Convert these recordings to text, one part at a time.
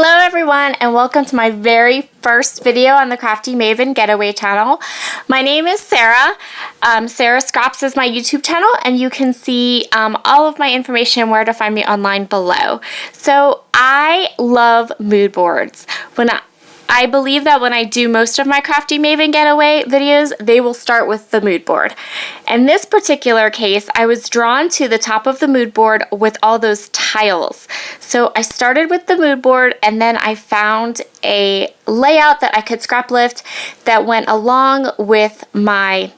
Hello everyone and welcome to my very first video on the Crafty Maven Getaway channel. My name is Sara. Sara Scraps is my YouTube channel and you can see all of my information where to find me online below. So I love mood boards. I believe that when I do most of my Crafty Maven Getaway videos, they will start with the mood board. In this particular case, I was drawn to the top of the mood board with all those tiles. So I started with the mood board and then I found a layout that I could scrap lift that went along with my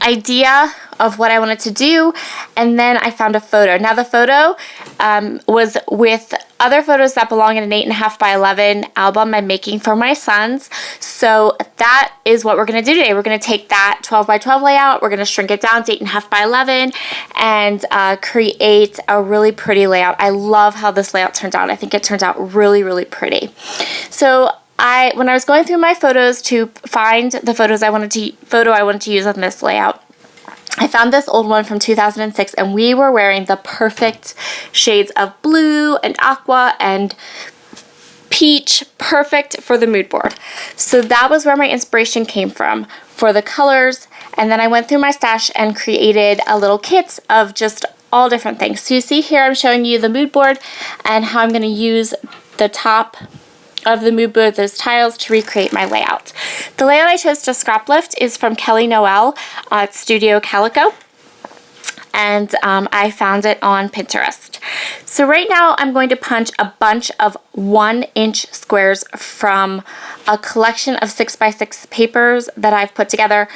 idea of what I wanted to do, and then I found a photo. Now the photo was with other photos that belong in an 8.5 by 11 album I'm making for my sons. So that is what we're going to do today. We're going to take that 12 by 12 layout, we're going to shrink it down to 8.5 by 11 and create a really pretty layout. I love how this layout turned out. I think it turned out really, really pretty. So when I was going through my photos to find the photo I wanted to use on this layout, I found this old one from 2006 and we were wearing the perfect shades of blue and aqua and peach, perfect for the mood board. So that was where my inspiration came from for the colors, and then I went through my stash and created a little kit of just all different things. So you see here I'm showing you the mood board and how I'm going to use the top of the mood board, those tiles, to recreate my layout. The layout I chose to scrap lift is from Kelly Noel at Studio Calico, and I found it on Pinterest. So right now I'm going to punch a bunch of 1-inch squares from a collection of 6x6 papers that I've put together.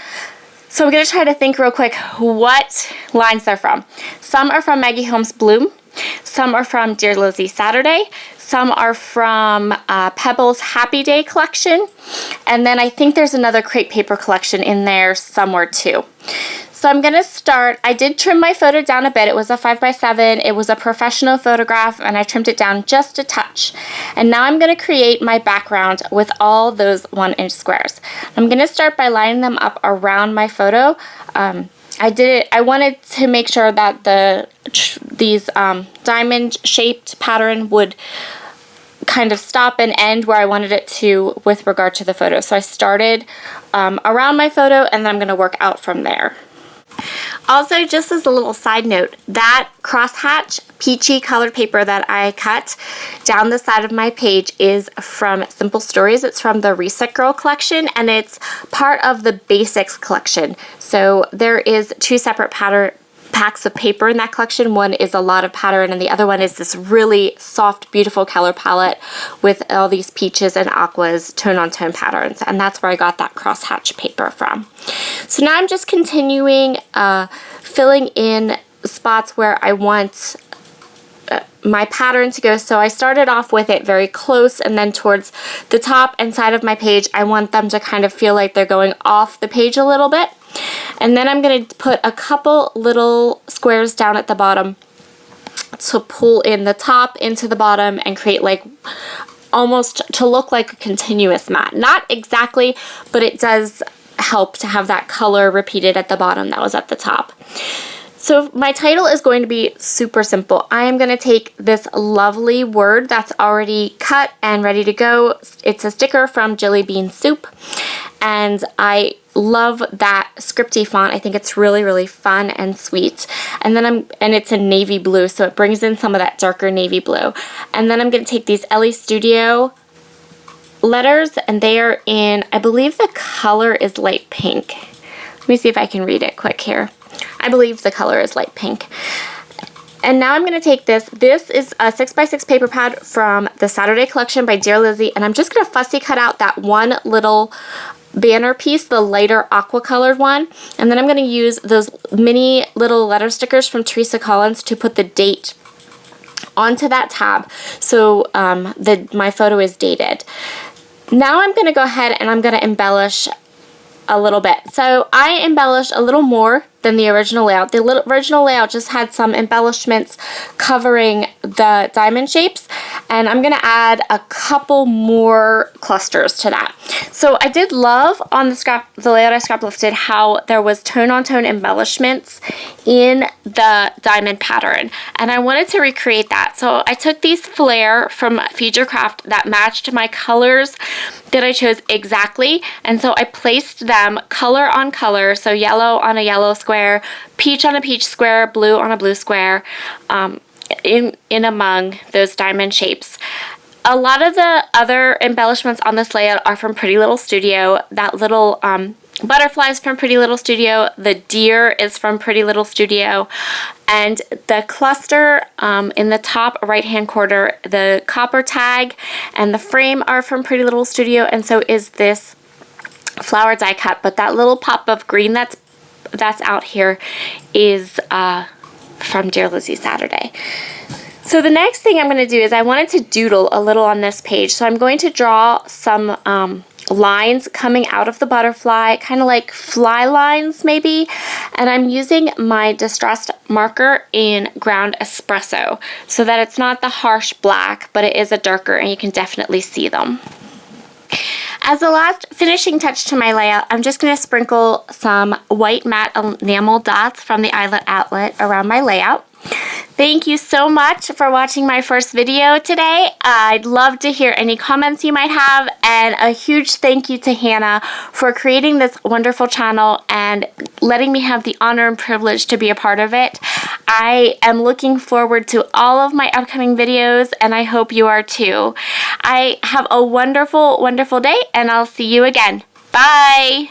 So I'm going to try to think real quick what lines they're from. Some are from Maggie Holmes Bloom. Some are from Dear Lizzie Saturday. Some are from Pebble's Happy Day collection. And then I think there's another crepe paper collection in there somewhere too. So I'm going to start. I did trim my photo down a bit. It was a 5x7. It was a professional photograph and I trimmed it down just a touch. And now I'm going to create my background with all those 1-inch squares. I'm going to start by lining them up around my photo. I wanted to make sure that these diamond-shaped pattern would kind of stop and end where I wanted it to with regard to the photo. So I started around my photo and then I'm going to work out from there. Also, just as a little side note, that crosshatch peachy colored paper that I cut down the side of my page is from Simple Stories. It's from the Reset Girl collection and it's part of the Basics collection. So there is 2 separate packs of paper in that collection. One is a lot of pattern and the other one is this really soft, beautiful color palette with all these peaches and aquas, tone-on-tone patterns, and that's where I got that crosshatch paper from. So now I'm just continuing filling in spots where I want my pattern to go. So I started off with it very close and then towards the top and side of my page I want them to kind of feel like they're going off the page a little bit. And then I'm going to put a couple little squares down at the bottom to pull in the top into the bottom and create like almost to look like a continuous mat. Not exactly, but it does help to have that color repeated at the bottom that was at the top. So my title is going to be super simple. I am going to take this lovely word that's already cut and ready to go. It's a sticker from Jelly Bean Soup, and I love that scripty font. I think it's really, really fun and sweet. And then it's in navy blue, so it brings in some of that darker navy blue. And then I'm going to take these Ellie Studio letters, and they are in, I believe the color is light pink. Let me see if I can read it quick here. I believe the color is light pink. And now I'm going to take this. This is a 6x6 paper pad from the Saturday collection by Dear Lizzie, and I'm just going to fussy cut out that one little banner piece, the lighter aqua colored one, and then I'm going to use those mini little letter stickers from Teresa Collins to put the date onto that tab so my photo is dated. Now I'm going to go ahead and I'm going to embellish a little bit. So I embellished a little more than the original layout. The original layout just had some embellishments covering the diamond shapes, and I'm going to add a couple more clusters to that. So I did love on the layout I scrap lifted how there was tone-on-tone embellishments in the diamond pattern, and I wanted to recreate that. So I took these flare from Feed Your Craft that matched my colors that I chose exactly, and so I placed them color on color, so yellow on a yellow square, peach on a peach square, blue on a blue square, in among those diamond shapes. A lot of the other embellishments on this layout are from Pretty Little Studio. That little butterfly is from Pretty Little Studio. The deer is from Pretty Little Studio. And the cluster in the top right-hand corner, the copper tag and the frame are from Pretty Little Studio, and so is this flower die cut. But that little pop of green that's out here is from Dear Lizzie Saturday. So the next thing I'm going to do is I wanted to doodle a little on this page. So I'm going to draw some lines coming out of the butterfly, kind of like fly lines maybe. And I'm using my distressed marker in ground espresso so that it's not the harsh black, but it is a darker and you can definitely see them. As the last finishing touch to my layout, I'm just going to sprinkle some white matte enamel dots from the eyelet outlet around my layout. Thank you so much for watching my first video today. I'd love to hear any comments you might have, and a huge thank you to Hannah for creating this wonderful channel and letting me have the honor and privilege to be a part of it. I am looking forward to all of my upcoming videos, and I hope you are too. I have a wonderful, wonderful day, and I'll see you again. Bye!